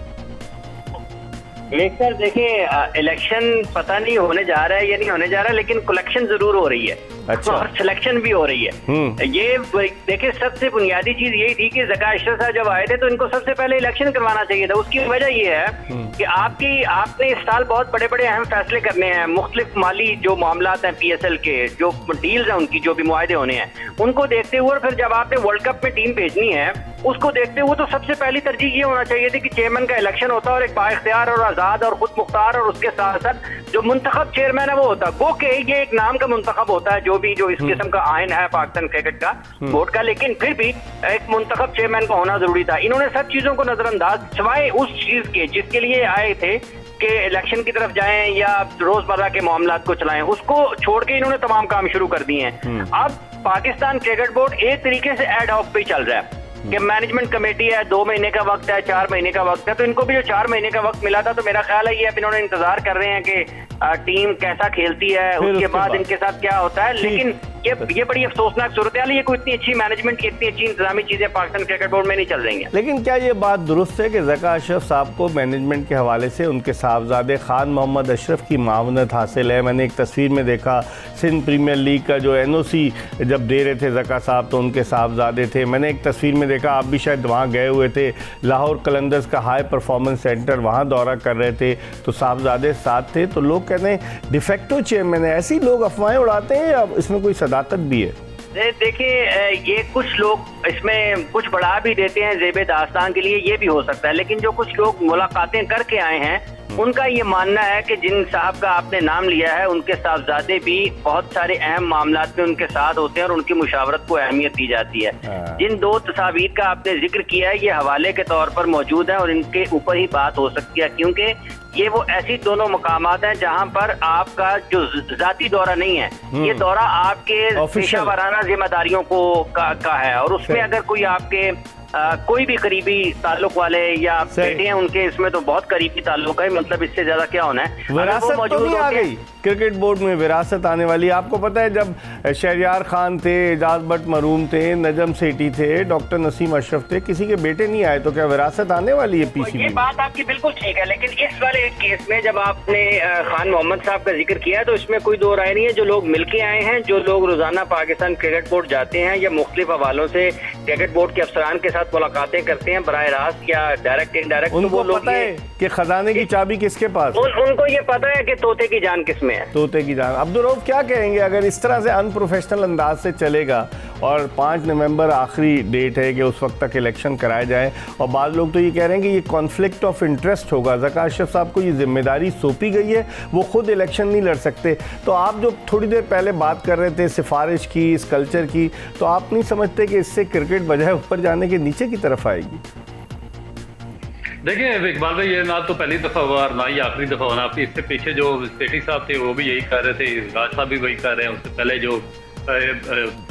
सर देखिए, इलेक्शन पता नहीं होने जा रहा है या नहीं होने जा रहा है, लेकिन कलेक्शन जरूर हो रही है। अच्छा। और सिलेक्शन भी हो रही है। ये देखिए, सबसे बुनियादी चीज यही थी कि ज़का अशरफ साहब जब आए थे तो इनको सबसे पहले इलेक्शन करवाना चाहिए था। उसकी वजह ये है कि आपने इस साल बहुत बड़े बड़े अहम फैसले करने हैं, मुख्तलिफ माली जो मामलात हैं पीएसएल के, जो डील्स हैं उनकी, जो भी मुआहदे होने हैं, उनको देखते हुए, और फिर जब आपने वर्ल्ड कप में टीम भेजनी है उसको देखते हुए, तो सबसे पहली तरजीह ये होना चाहिए थी कि चेयरमैन का इलेक्शन होता और एक बाइख्तियार और आज़ाद और खुद मुख्तार, और उसके साथ साथ जो मुंतखब चेयरमैन है वो होता। गो के ये एक नाम का मुंतखब होता है, जो इस किस्म का आइन है पाकिस्तान क्रिकेट का बोर्ड का, लेकिन फिर भी एक मुंतखब चेयरमैन का होना जरूरी था। इन्होंने सब चीजों को नजरअंदाज, सिवाय उस चीज के जिसके लिए आए थे कि इलेक्शन की तरफ जाएं या रोजमर्रा के मामलात को चलाएं, उसको छोड़ के इन्होंने तमाम काम शुरू कर दिए हैं। अब पाकिस्तान क्रिकेट बोर्ड एक तरीके से एड हॉक पे चल रहा है। कि मैनेजमेंट कमेटी है, 2 महीने का वक्त है, 4 महीने का वक्त है, तो इनको भी जो 4 महीने का वक्त मिला था, तो मेरा ख्याल है ये अब इन्होंने इंतजार कर रहे हैं कि टीम कैसा खेलती है, उसके बाद इनके साथ क्या होता है। लेकिन ये बड़ी अफसोसनाक सूरत है, ये कोई इतनी अच्छी मैनेजमेंट की, इतनी अच्छी इंतजामी चीजें पाकिस्तान क्रिकेट बोर्ड में नहीं चल रही हैं। लेकिन क्या ये बात दुरुस्त है कि ज़का अशरफ साहब को मैनेजमेंट के हवाले से उनके साहबजादे खान मोहम्मद अशरफ की मावनत हासिल है? मैंने एक तस्वीर में देखा सिंध प्रीमियर लीग का जो NOC जब दे रहे थे ज़का साहब तो उनके साहबजादे थे। मैंने एक तस्वीर में देखा, आप भी शायद वहाँ गए हुए थे, लाहौर कलंदर्स का हाई परफॉर्मेंस सेंटर, वहाँ दौरा कर रहे थे तो साहबजादे साथ थे। तो लोग कहते हैं डिफेक्टो चेयरमैन है, ऐसी लोग अफवाहें उड़ाते हैं या इसमें कोई सदाकत भी है? देखिए, ये कुछ लोग इसमें कुछ बढ़ा भी देते हैं ज़ेबे दास्तान के लिए, ये भी हो सकता है। लेकिन जो कुछ लोग मुलाकातें करके आए हैं उनका ये मानना है कि जिन साहब का आपने नाम लिया है उनके साहबजादे भी बहुत सारे अहम मामलात में उनके साथ होते हैं और उनकी मुशावरत को अहमियत दी जाती है। जिन 2 तस्वीर का आपने जिक्र किया है ये हवाले के तौर पर मौजूद है और इनके ऊपर ही बात हो सकती है, क्योंकि ये वो ऐसी दोनों मकामात हैं जहां पर आपका जो जाती दौरा नहीं है, ये दौरा आपके पेशा जिम्मेदारियों को का है। और उसमें अगर कोई आपके कोई भी करीबी ताल्लुक वाले या बेटे हैं उनके, इसमें तो बहुत करीबी ताल्लुक है, मतलब इससे ज्यादा क्या होना है। विरासत तो नहीं आ गई क्रिकेट बोर्ड में? विरासत आने वाली। आपको पता है जब शहरयार खान थे, एजाज बट मरूम थे, नजम सेठी थे, डॉक्टर नसीम अशरफ थे, किसी के बेटे नहीं आए, तो क्या विरासत आने वाली है PCB? ये बात आपकी बिल्कुल ठीक है, लेकिन इस वाले केस में जब आपने खान मोहम्मद साहब का जिक्र किया है तो इसमें कोई दो राय नहीं है। जो लोग मिलके आए हैं, जो लोग रोजाना पाकिस्तान क्रिकेट बोर्ड जाते हैं या मुख्तलिफ हवालों से क्रिकेट बोर्ड के अफसरान के साथ मुलाकातें करते हैं बराह रास्त या डायरेक्ट इनडायरेक्ट, उनको वो लोग पता है कि खजाने की चाबी किसके पास? उनको ये पता है कि तोते की जान किसमें है। तोते की जान। अब्दुल रऊफ क्या कहेंगे अगर इस तरह से अनप्रोफेशनल अंदाज से चलेगा और 5 नवंबर आखिरी डेट है कि उस वक्त तक इलेक्शन कराए जाए, और बाद लोग तो ये कह रहे हैं कि ये कॉन्फ्लिक्ट ऑफ इंटरेस्ट होगा, ज़का अशरफ साहब को ये जिम्मेदारी सौंपी गई है, वो खुद इलेक्शन नहीं लड़ सकते। तो आप जो थोड़ी देर पहले बात कर रहे थे सिफारिश की, इस कल्चर की, तो आप नहीं समझते कि इससे क्रिकेट बजाय ऊपर जाने के नीचे की तरफ आएगी? देखिए इकबाल भाई, ये ना तो पहली दफा हुआ और ना ही आखिरी दफा होना। इससे पीछे जो सेठी साहब थे वो भी यही कर रहे थे, राज साहब भी वही कर रहे हैं। उससे पहले जो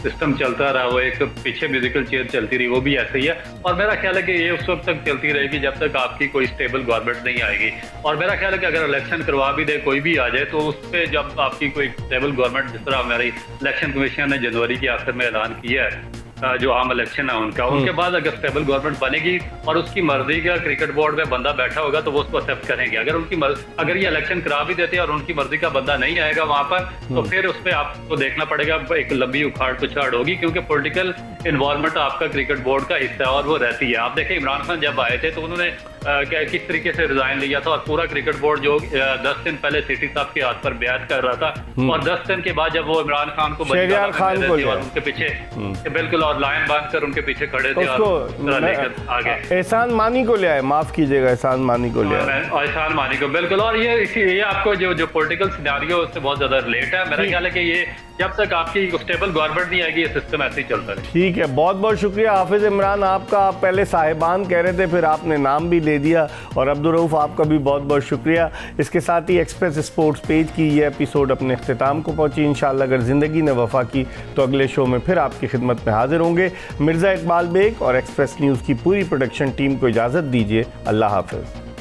सिस्टम चलता रहा, वो एक पीछे म्यूजिकल चेयर चलती रही, वो भी ऐसे ही है। और मेरा ख्याल है कि ये उस वक्त तक चलती रहेगी जब तक आपकी कोई स्टेबल गवर्नमेंट नहीं आएगी। और मेरा ख्याल है कि अगर इलेक्शन करवा भी दे कोई भी आ जाए, तो उस पर जब आपकी कोई स्टेबल गवर्नमेंट, जिस तरह हमारी इलेक्शन कमीशन ने जनवरी के आखिर में ऐलान किया है जो आम इलेक्शन है उनका, उसके बाद अगर स्टेबल गवर्नमेंट बनेगी और उसकी मर्जी का क्रिकेट बोर्ड में बंदा बैठा होगा तो वो उसको एक्सेप्ट करेंगे। अगर ये इलेक्शन करा भी देते हैं और उनकी मर्जी का बंदा नहीं आएगा वहां पर, तो फिर उस पर आपको देखना पड़ेगा, एक लंबी उखाड़ पुछाड़ होगी, क्योंकि पॉलिटिकल इन्वॉल्वमेंट आपका क्रिकेट बोर्ड का हिस्सा है और वो रहती है। आप देखें इमरान खान जब आए थे तो उन्होंने किस तरीके से रिजाइन लिया था, और पूरा क्रिकेट बोर्ड जो 10 दिन पहले सेठी साहब के हाथ पर बैत कर रहा था, और 10 दिन के बाद जब वो इमरान खान को और उनके पीछे बिल्कुल और लाइन बांधकर उनके पीछे खड़े थे और आगे एहसान मानी को ले आए, माफ कीजिएगा, एहसान मानी को ले आए, एहसान मानी को, बिल्कुल। और ये आपको जो पॉलिटिकल सिनेरियो उससे बहुत ज्यादा रिलेट है। मेरा ख्याल है कि ये जब तक आपकी स्टेबल गवर्नमेंट नहीं आएगी ये सिस्टम ऐसे ही चलता है। ठीक है, बहुत बहुत शुक्रिया हाफिज इमरान आपका। आप पहले साहिबान कह रहे थे, फिर आपने नाम भी ले दिया, और अब्दुल रऊफ आपका भी बहुत बहुत शुक्रिया। इसके साथ ही एक्सप्रेस स्पोर्ट्स पेज की ये एपिसोड अपने अख्तिताम को पहुंची। इंशाअल्लाह अगर ज़िंदगी ने वफा की तो अगले शो में फिर आपकी खिदमत में हाजिर होंगे। मिर्ज़ा इकबाल बेग और एक्सप्रेस न्यूज़ की पूरी प्रोडक्शन टीम को इजाज़त दीजिए। अल्लाह हाफिज़।